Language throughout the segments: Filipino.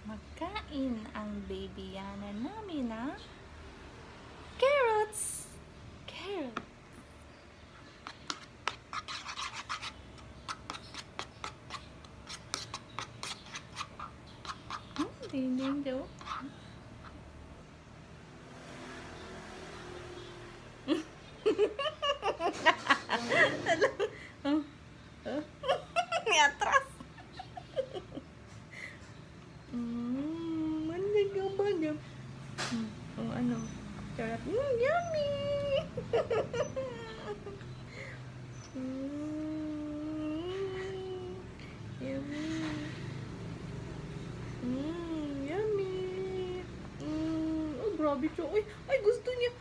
Magkain ang baby Yana namin na carrots. Carrots. Dinding daw. May atras. Mandag ang bagam. Oh, ano? Charot. Yummy! Yummy. Yummy. Oh, grabe siya. Ay, gusto niya.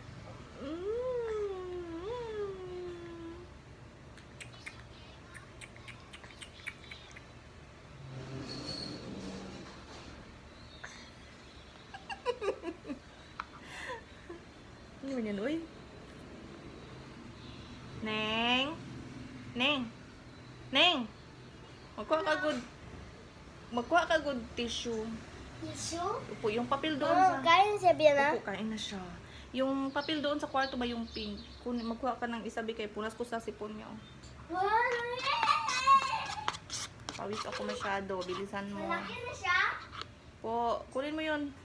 Ano yan, uy? Neng? Neng? Neng? Magkuha ka good tissue. Tissue? Upo, yung papel doon Oh, kain siya biya na? Upo, kain na siya. Yung papel doon sa kwarto ba yung pink? Kung magkuha ka ng isabi kay punas ko sa sipon niya. Pawis ako masyado. Bilisan mo. Malaki na siya? Po, kunin mo yun.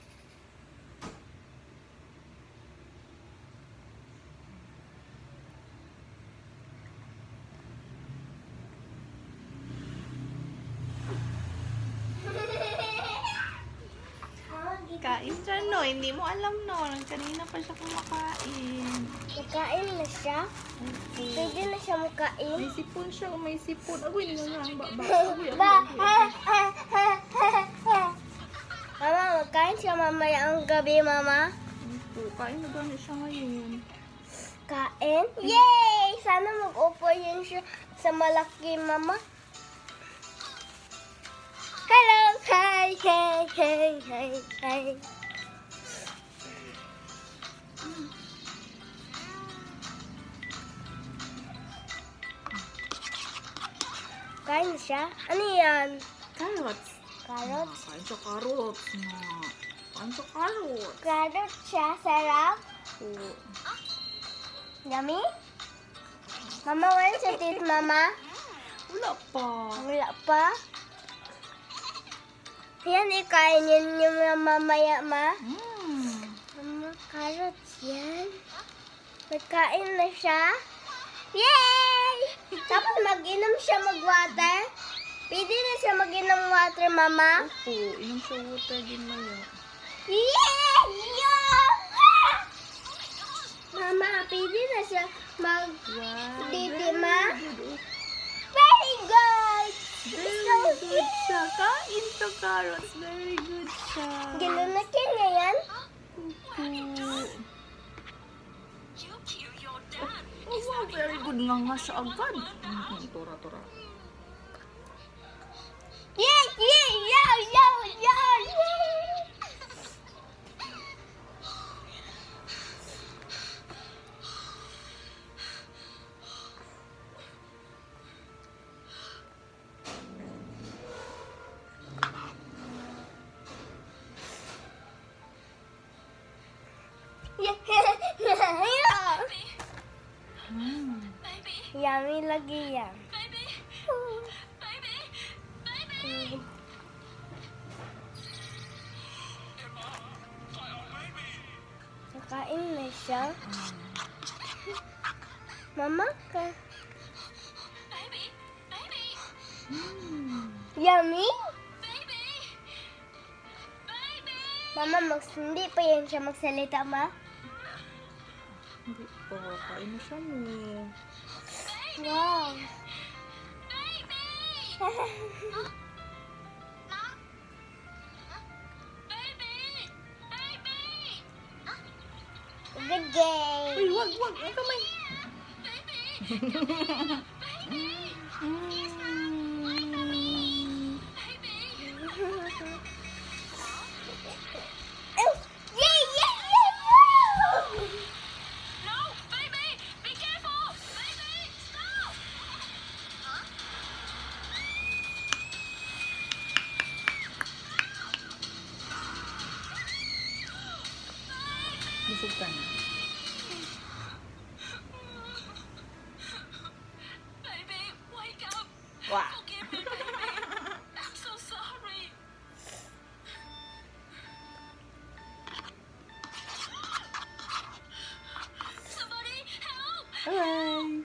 Kain siya, no? Hindi mo alam, no? Kanina pa siya kumakain. Makain na siya? Pwede na siya makain? May sipon siya, may sipon. Agoy, nga nga. Mama, makain siya mamaya ang gabi, mama? Kain na gano'n siya ngayon. Kain? Yay! Sana mag-upo yun siya sa malaki, mama. Hello! Hi! Hey! Hey! Hey! Hey! Kain siya? Ano yan? Carrots. Carrots? Kain siya carrots. Kain siya carrots. Carrots siya? Sarap? Oo. Yummy? Mama, wala sa teeth, mama? Wala pa. Wala pa? Yan, ikain yun yung mamaya, ma. Mama, carrots yan. Nagkain na siya. Yay! Tapos mag-inom siya mag-water. Pwede na siya mag-inom water, mama. Opo, inom siya water din maya. Yay! Mama, pwede na siya mag-didi, ma. Very good! Very good siya. Kain siya carrots. Very good siya. Gilunakin niya yan? Oh, wow, very good nga siya agad. Tura. Yay! Yay! Yow! Yow! Yow! Yummy lagi yan. Nakain na siya. Mama ka. Yummy? Mama, hindi pa yan siya magsalita, ma? Hindi pa. Kain na siya mo. Wow. Good day. Uy, wag. Ang kamay. busog ka na. Baby, wake up. Wah! Forgive me.